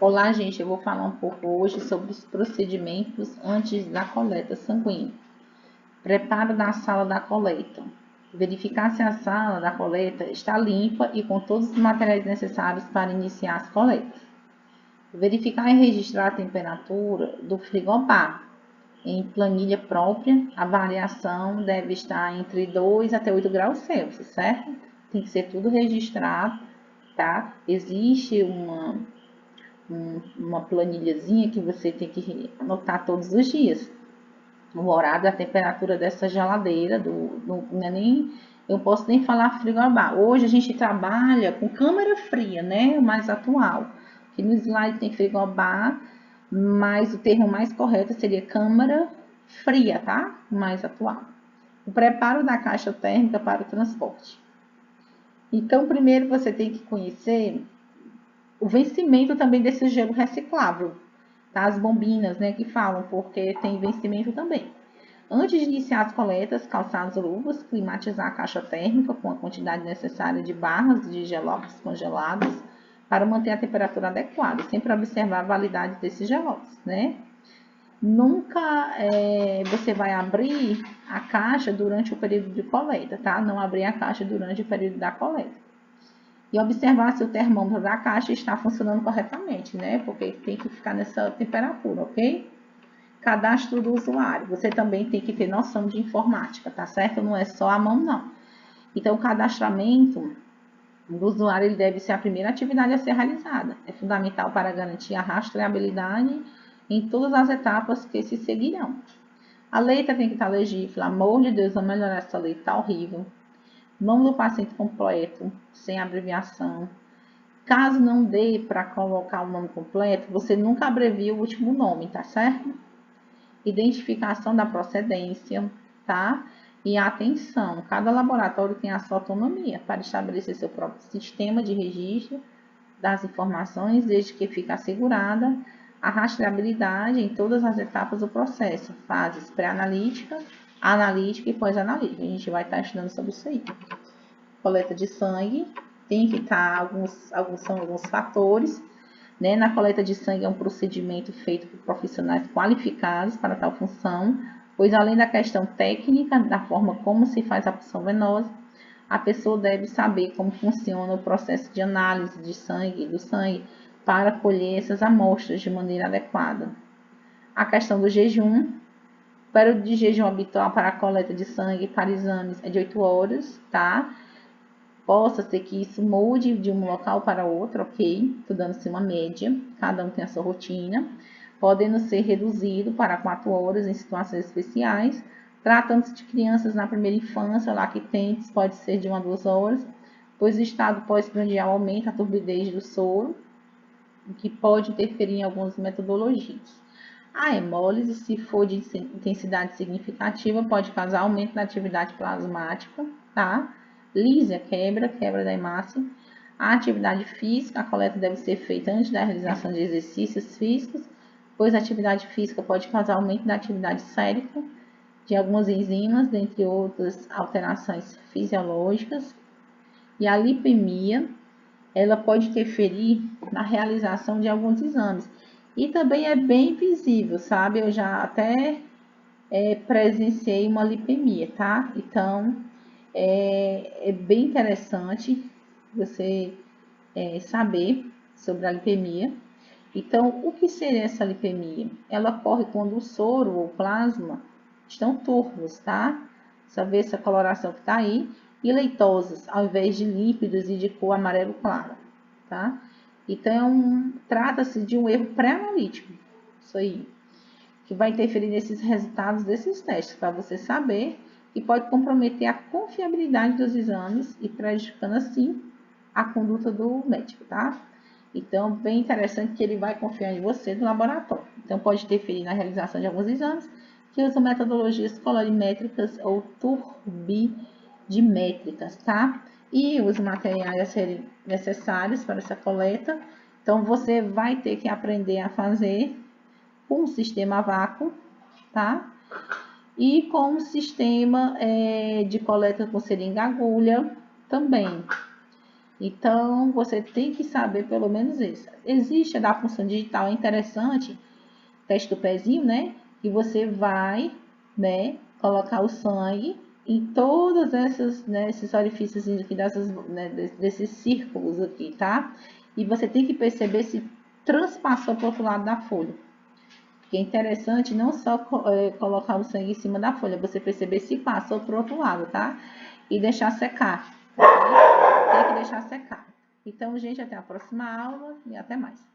Olá, gente. Eu vou falar um pouco hoje sobre os procedimentos antes da coleta sanguínea. Preparo da sala da coleta. Verificar se a sala da coleta está limpa e com todos os materiais necessários para iniciar as coletas. Verificar e registrar a temperatura do frigobar. Em planilha própria, a variação deve estar entre 2 até 8 graus Celsius, certo? Tem que ser tudo registrado, tá? Existe uma planilhazinha que você tem que anotar todos os dias. O horário, a temperatura dessa geladeira, não é nem, eu posso nem falar frigobar. Hoje a gente trabalha com câmara fria, né? O mais atual. Aqui no slide tem frigobar, mas o termo mais correto seria câmara fria, tá? O mais atual. O preparo da caixa térmica para o transporte. Então, primeiro você tem que conhecer o vencimento também desse gelo reciclável, tá? As bombinas, né, que falam, porque tem vencimento também. Antes de iniciar as coletas, calçar as luvas, climatizar a caixa térmica com a quantidade necessária de barras de gelóis congelados para manter a temperatura adequada, sempre observar a validade desses gelóis, né? Nunca você vai abrir a caixa durante o período de coleta, tá? Não abrir a caixa durante o período da coleta e observar se o termômetro da caixa está funcionando corretamente, né? Porque tem que ficar nessa temperatura, ok? Cadastro do usuário. Você também tem que ter noção de informática, tá certo? Não é só a mão, não. Então, o cadastramento do usuário ele deve ser a primeira atividade a ser realizada. É fundamental para garantir a rastreabilidade em todas as etapas que se seguirão. A letra tem que estar legível. Pelo amor de Deus, vamos melhorar essa letra, tá horrível. Nome do paciente completo, sem abreviação. Caso não dê para colocar o nome completo, você nunca abrevia o último nome, tá certo? Identificação da procedência, tá? E atenção, cada laboratório tem a sua autonomia para estabelecer seu próprio sistema de registro das informações, desde que fique assegurada a rastreabilidade em todas as etapas do processo, fases pré-analítica, analítica e pós-analítica. A gente vai estar estudando sobre isso aí. Coleta de sangue, tem que estar são alguns fatores, né? Na coleta de sangue é um procedimento feito por profissionais qualificados para tal função, pois além da questão técnica, da forma como se faz a punção venosa, a pessoa deve saber como funciona o processo de análise do sangue, para colher essas amostras de maneira adequada. A questão do jejum, o período de jejum habitual para a coleta de sangue para exames é de 8 horas, tá? Possa ser que isso mude de um local para outro, ok? Estou dando-se uma média, cada um tem a sua rotina, podendo ser reduzido para 4 horas em situações especiais. Tratando-se de crianças na primeira infância, lactentes, pode ser de 1 a 2 horas, pois o estado pós-prandial aumenta a turbidez do soro, o que pode interferir em algumas metodologias. A hemólise, se for de intensidade significativa, pode causar aumento da atividade plasmática, tá? Lísia, quebra da hemácia. A atividade física, a coleta deve ser feita antes da realização de exercícios físicos, pois a atividade física pode causar aumento da atividade sérica de algumas enzimas, dentre outras alterações fisiológicas. E a lipemia, ela pode interferir na realização de alguns exames. E também é bem visível, sabe? Eu já até presenciei uma lipemia, tá? Então, é bem interessante você saber sobre a lipemia. Então, o que seria essa lipemia? Ela ocorre quando o soro ou plasma estão turvos, tá? Saber essa coloração que está aí. E leitosos, ao invés de lípidos e de cor amarelo claro, tá? Então, trata-se de um erro pré-analítico. Isso aí que vai interferir nesses resultados desses testes, para você saber que pode comprometer a confiabilidade dos exames e prejudicando assim a conduta do médico, tá? Então, bem interessante que ele vai confiar em você do laboratório. Então, pode interferir na realização de alguns exames que usam metodologias colorimétricas ou turbidimétricas, tá? E os materiais a serem necessários para essa coleta. Então, você vai ter que aprender a fazer com um sistema a vácuo, tá? E com um sistema de coleta com seringa agulha também. Então, você tem que saber pelo menos isso. Existe a da punção digital, é interessante, teste do pezinho, né? Que você vai, né, colocar o sangue em todas essas, né, esses orifícios aqui, desses círculos aqui, tá? E você tem que perceber se transpassou para o outro lado da folha. Porque é interessante não só colocar o sangue em cima da folha, você perceber se passou para o outro lado, tá? E deixar secar. Tem que deixar secar. Então, gente, até a próxima aula e até mais.